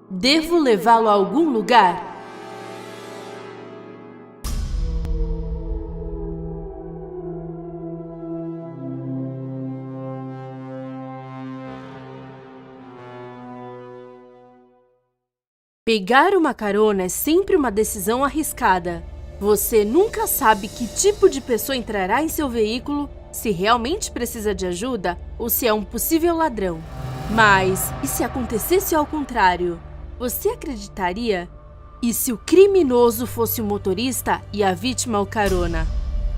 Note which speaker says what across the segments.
Speaker 1: Devo levá-lo a algum lugar? Pegar uma carona é sempre uma decisão arriscada. Você nunca sabe que tipo de pessoa entrará em seu veículo, se realmente precisa de ajuda ou se é um possível ladrão. Mas, e se acontecesse ao contrário? Você acreditaria? E se o criminoso fosse o motorista e a vítima o carona?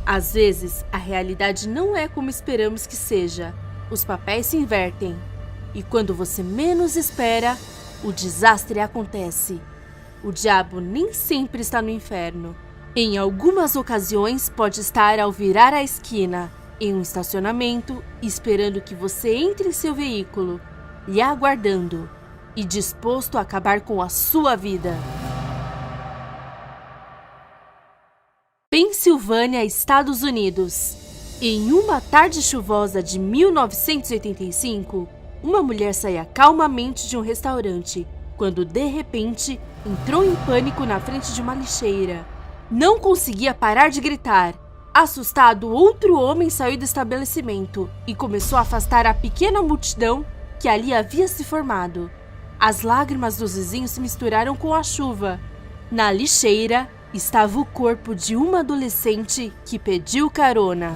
Speaker 1: Às vezes, a realidade não é como esperamos que seja. Os papéis se invertem. E quando você menos espera, o desastre acontece. O diabo nem sempre está no inferno. Em algumas ocasiões, pode estar ao virar a esquina, em um estacionamento, esperando que você entre em seu veículo, lhe aguardando e disposto a acabar com a sua vida. Pensilvânia, Estados Unidos. Em uma tarde chuvosa de 1985, uma mulher saía calmamente de um restaurante, quando de repente entrou em pânico na frente de uma lixeira. Não conseguia parar de gritar. Assustado, outro homem saiu do estabelecimento e começou a afastar a pequena multidão que ali havia se formado. As lágrimas dos vizinhos se misturaram com a chuva. Na lixeira estava o corpo de uma adolescente que pediu carona.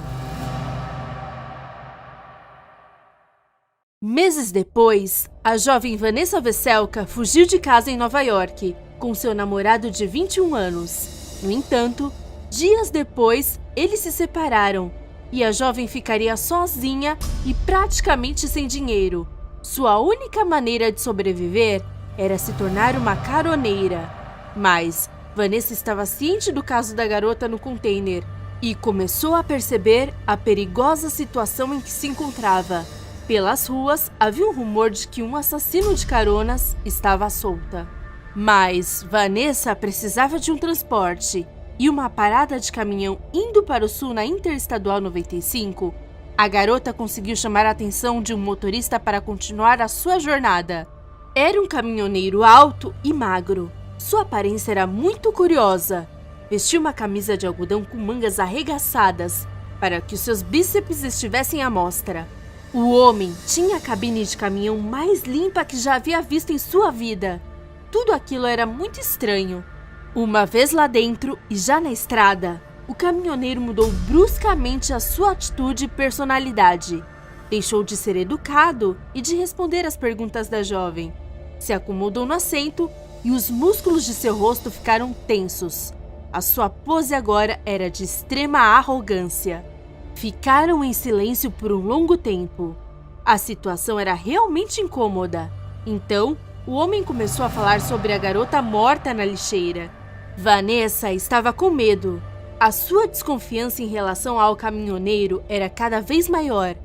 Speaker 1: Meses depois, a jovem Vanessa Veselka fugiu de casa em Nova York, com seu namorado de 21 anos. No entanto, dias depois, eles se separaram e a jovem ficaria sozinha e praticamente sem dinheiro. Sua única maneira de sobreviver era se tornar uma caroneira. Mas Vanessa estava ciente do caso da garota no container e começou a perceber a perigosa situação em que se encontrava. Pelas ruas, havia um rumor de que um assassino de caronas estava à solta. Mas Vanessa precisava de um transporte e uma parada de caminhão indo para o sul na Interestadual 95, a garota conseguiu chamar a atenção de um motorista para continuar a sua jornada. Era um caminhoneiro alto e magro. Sua aparência era muito curiosa. Vestia uma camisa de algodão com mangas arregaçadas para que os seus bíceps estivessem à mostra. O homem tinha a cabine de caminhão mais limpa que já havia visto em sua vida. Tudo aquilo era muito estranho. Uma vez lá dentro e já na estrada, o caminhoneiro mudou bruscamente a sua atitude e personalidade. Deixou de ser educado e de responder às perguntas da jovem. Se acomodou no assento e os músculos de seu rosto ficaram tensos. A sua pose agora era de extrema arrogância. Ficaram em silêncio por um longo tempo. A situação era realmente incômoda. Então, o homem começou a falar sobre a garota morta na lixeira. Vanessa estava com medo. A sua desconfiança em relação ao caminhoneiro era cada vez maior.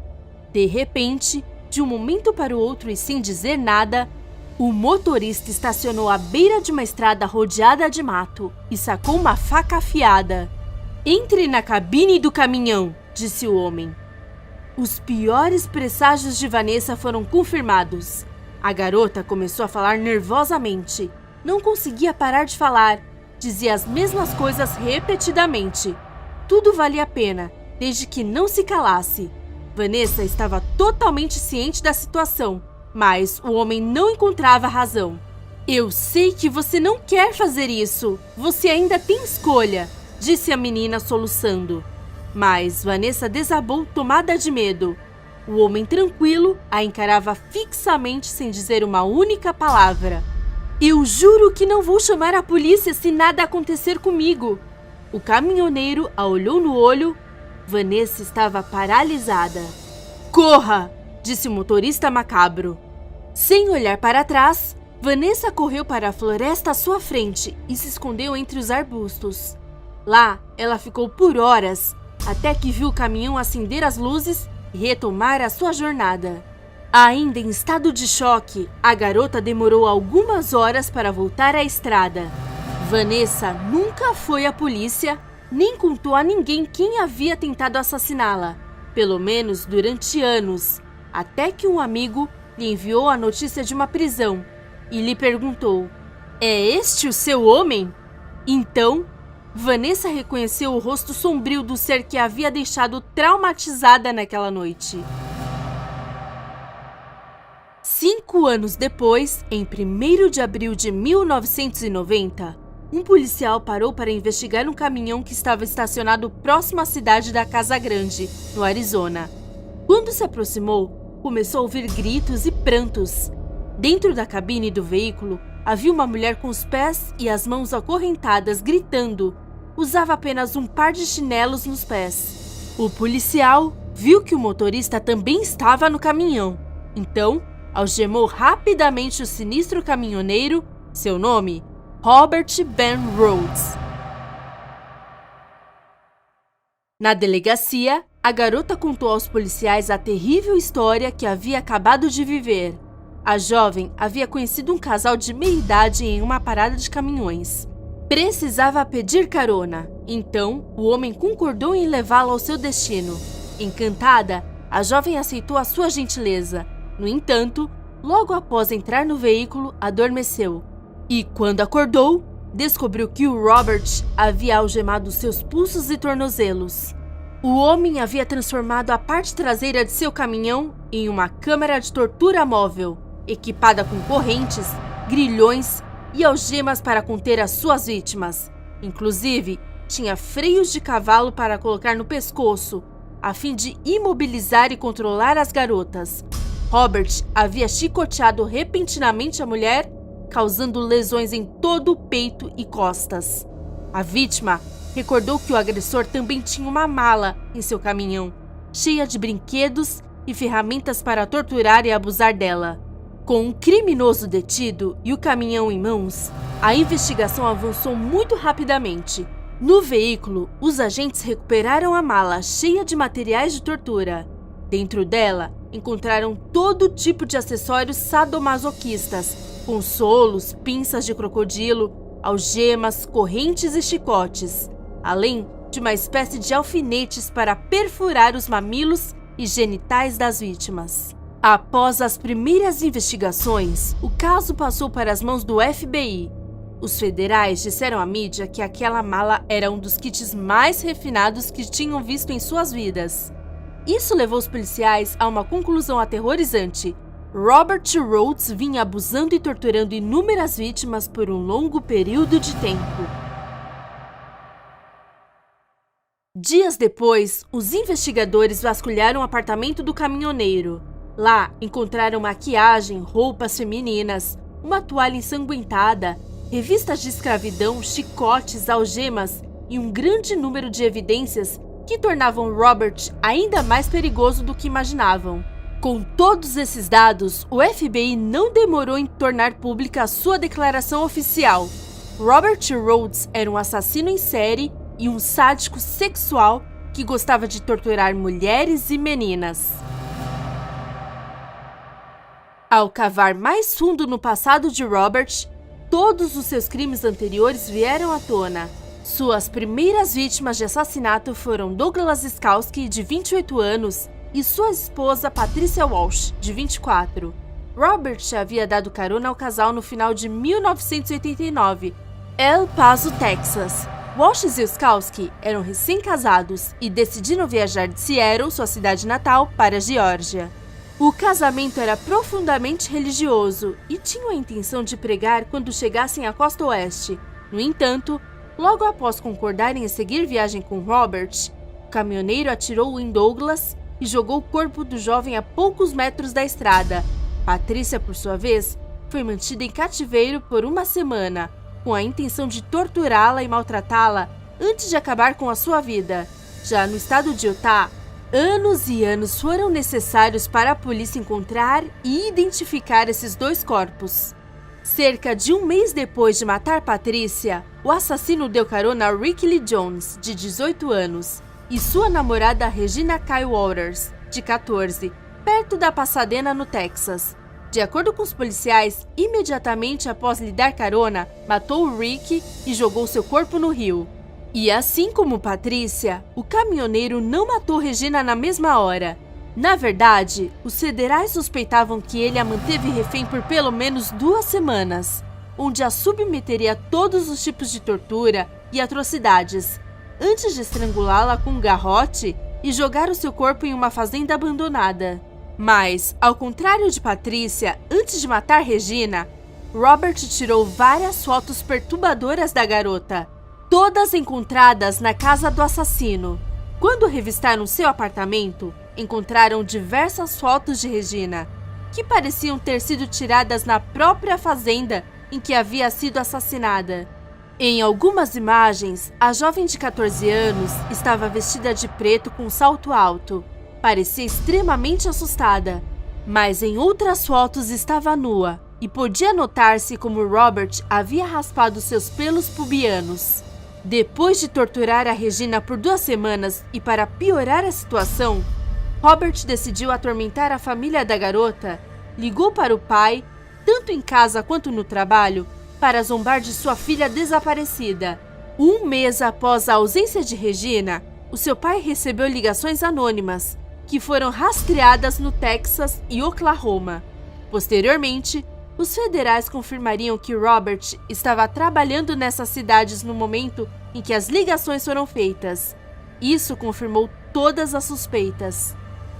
Speaker 1: De repente, de um momento para o outro e sem dizer nada, o motorista estacionou à beira de uma estrada rodeada de mato e sacou uma faca afiada. "Entre na cabine do caminhão", disse o homem. Os piores presságios de Vanessa foram confirmados. A garota começou a falar nervosamente. Não conseguia parar de falar. Dizia as mesmas coisas repetidamente. Tudo valia a pena, desde que não se calasse. Vanessa estava totalmente ciente da situação, mas o homem não encontrava razão. "Eu sei que você não quer fazer isso. Você ainda tem escolha", disse a menina soluçando. Mas Vanessa desabou tomada de medo. O homem tranquilo a encarava fixamente sem dizer uma única palavra. "Eu juro que não vou chamar a polícia se nada acontecer comigo." O caminhoneiro a olhou no olho. Vanessa estava paralisada. "Corra!" disse o motorista macabro. Sem olhar para trás, Vanessa correu para a floresta à sua frente e se escondeu entre os arbustos. Lá, ela ficou por horas, até que viu o caminhão acender as luzes e retomar a sua jornada. Ainda em estado de choque, a garota demorou algumas horas para voltar à estrada. Vanessa nunca foi à polícia, nem contou a ninguém quem havia tentado assassiná-la, pelo menos durante anos, até que um amigo lhe enviou a notícia de uma prisão. e lhe perguntou: "É este o seu homem?" Então, Vanessa reconheceu o rosto sombrio do ser que a havia deixado traumatizada naquela noite. 5 anos depois, em 1º de abril de 1990, um policial parou para investigar um caminhão que estava estacionado próximo à cidade da Casa Grande, no Arizona. Quando se aproximou, começou a ouvir gritos e prantos. Dentro da cabine do veículo, havia uma mulher com os pés e as mãos acorrentadas, gritando. Usava apenas um par de chinelos nos pés. O policial viu que o motorista também estava no caminhão. Então, algemou rapidamente o sinistro caminhoneiro, seu nome, Robert Ben Rhodes. Na delegacia, a garota contou aos policiais a terrível história que havia acabado de viver. A jovem havia conhecido um casal de meia-idade em uma parada de caminhões. Precisava pedir carona, então o homem concordou em levá-la ao seu destino. Encantada, a jovem aceitou a sua gentileza. No entanto, logo após entrar no veículo, adormeceu. E quando acordou, descobriu que o Robert havia algemado seus pulsos e tornozelos. O homem havia transformado a parte traseira de seu caminhão em uma câmara de tortura móvel, equipada com correntes, grilhões e algemas para conter as suas vítimas. Inclusive, tinha freios de cavalo para colocar no pescoço, a fim de imobilizar e controlar as garotas. Robert havia chicoteado repentinamente a mulher, causando lesões em todo o peito e costas. A vítima recordou que o agressor também tinha uma mala em seu caminhão, cheia de brinquedos e ferramentas para torturar e abusar dela. Com um criminoso detido e o caminhão em mãos, a investigação avançou muito rapidamente. No veículo, os agentes recuperaram a mala cheia de materiais de tortura. Dentro dela, encontraram todo tipo de acessórios sadomasoquistas, consolos, pinças de crocodilo, algemas, correntes e chicotes, além de uma espécie de alfinetes para perfurar os mamilos e genitais das vítimas. Após as primeiras investigações, o caso passou para as mãos do FBI. Os federais disseram à mídia que aquela mala era um dos kits mais refinados que tinham visto em suas vidas. Isso levou os policiais a uma conclusão aterrorizante. Robert Rhodes vinha abusando e torturando inúmeras vítimas por um longo período de tempo. Dias depois, os investigadores vasculharam o apartamento do caminhoneiro. Lá, encontraram maquiagem, roupas femininas, uma toalha ensanguentada, revistas de escravidão, chicotes, algemas e um grande número de evidências que tornavam Robert ainda mais perigoso do que imaginavam. Com todos esses dados, o FBI não demorou em tornar pública a sua declaração oficial. Robert Rhodes era um assassino em série e um sádico sexual que gostava de torturar mulheres e meninas. Ao cavar mais fundo no passado de Robert, todos os seus crimes anteriores vieram à tona. Suas primeiras vítimas de assassinato foram Douglas Skalski, de 28 anos, e sua esposa Patricia Walsh, de 24. Robert havia dado carona ao casal no final de 1989, El Paso, Texas. Walsh e Skalski eram recém-casados e decidiram viajar de Seattle, sua cidade natal, para a Geórgia. O casamento era profundamente religioso e tinham a intenção de pregar quando chegassem à costa oeste. No entanto, logo após concordarem em seguir viagem com Robert, o caminhoneiro atirou em Douglas e jogou o corpo do jovem a poucos metros da estrada. Patrícia, por sua vez, foi mantida em cativeiro por uma semana, com a intenção de torturá-la e maltratá-la antes de acabar com a sua vida. Já no estado de Utah, anos e anos foram necessários para a polícia encontrar e identificar esses dois corpos. Cerca de um mês depois de matar Patrícia, o assassino deu carona a Ricky Lee Jones, de 18 anos, e sua namorada Regina Kyle Waters, de 14, perto da Pasadena, no Texas. De acordo com os policiais, imediatamente após lhe dar carona, matou o Ricky e jogou seu corpo no rio. E assim como Patrícia, o caminhoneiro não matou Regina na mesma hora. Na verdade, os federais suspeitavam que ele a manteve refém por pelo menos 2 semanas, onde a submeteria a todos os tipos de tortura e atrocidades, antes de estrangulá-la com um garrote e jogar o seu corpo em uma fazenda abandonada. Mas, ao contrário de Patrícia, antes de matar Regina, Robert tirou várias fotos perturbadoras da garota, todas encontradas na casa do assassino. Quando revistaram seu apartamento, encontraram diversas fotos de Regina, que pareciam ter sido tiradas na própria fazenda em que havia sido assassinada. Em algumas imagens, a jovem de 14 anos estava vestida de preto com salto alto. Parecia extremamente assustada, mas em outras fotos estava nua e podia notar-se como Robert havia raspado seus pelos pubianos. Depois de torturar a Regina por 2 semanas e para piorar a situação, Robert decidiu atormentar a família da garota, ligou para o pai, tanto em casa quanto no trabalho, para zombar de sua filha desaparecida. 1 mês após a ausência de Regina, o seu pai recebeu ligações anônimas, que foram rastreadas no Texas e Oklahoma. Posteriormente, os federais confirmariam que Robert estava trabalhando nessas cidades no momento em que as ligações foram feitas. Isso confirmou todas as suspeitas.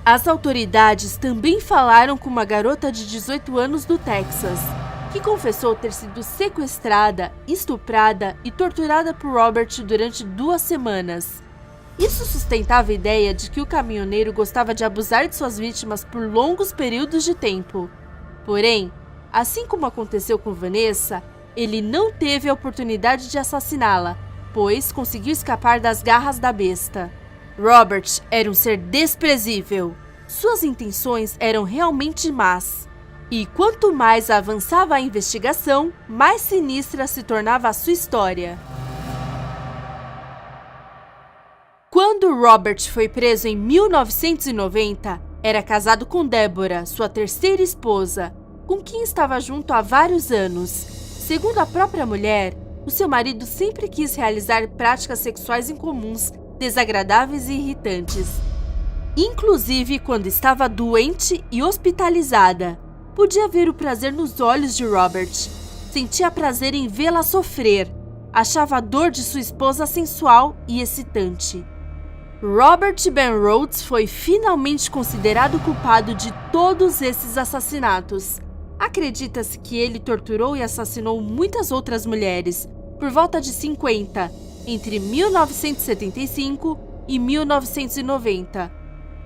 Speaker 1: As autoridades também falaram com uma garota de 18 anos do Texas, que confessou ter sido sequestrada, estuprada e torturada por Robert durante 2 semanas. Isso sustentava a ideia de que o caminhoneiro gostava de abusar de suas vítimas por longos períodos de tempo. Porém, assim como aconteceu com Vanessa, ele não teve a oportunidade de assassiná-la, pois conseguiu escapar das garras da besta. Robert era um ser desprezível. Suas intenções eram realmente más. E quanto mais avançava a investigação, mais sinistra se tornava a sua história. Quando Robert foi preso em 1990, era casado com Deborah, sua terceira esposa, com quem estava junto há vários anos. Segundo a própria mulher, o seu marido sempre quis realizar práticas sexuais incomuns, desagradáveis e irritantes. Inclusive quando estava doente e hospitalizada, podia ver o prazer nos olhos de Robert. Sentia prazer em vê-la sofrer. Achava a dor de sua esposa sensual e excitante. Robert Ben Rhodes foi finalmente considerado culpado de todos esses assassinatos. Acredita-se que ele torturou e assassinou muitas outras mulheres, por volta de 50, entre 1975 e 1990.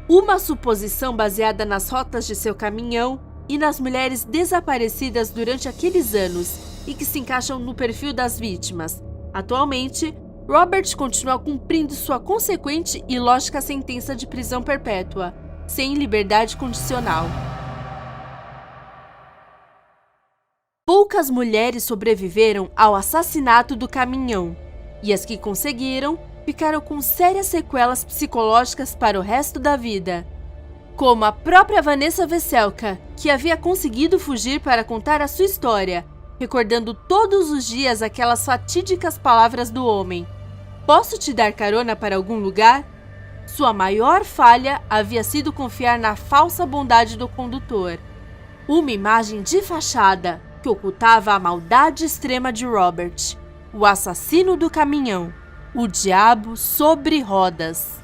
Speaker 1: Uma suposição baseada nas rotas de seu caminhão e nas mulheres desaparecidas durante aqueles anos e que se encaixam no perfil das vítimas. Atualmente, Robert continua cumprindo sua consequente e lógica sentença de prisão perpétua, sem liberdade condicional. Poucas mulheres sobreviveram ao assassinato do caminhão, e as que conseguiram ficaram com sérias sequelas psicológicas para o resto da vida. Como a própria Vanessa Veselka, que havia conseguido fugir para contar a sua história, recordando todos os dias aquelas fatídicas palavras do homem: "Posso te dar carona para algum lugar?" Sua maior falha havia sido confiar na falsa bondade do condutor. Uma imagem de fachada que ocultava a maldade extrema de Robert, o assassino do caminhão, o diabo sobre rodas.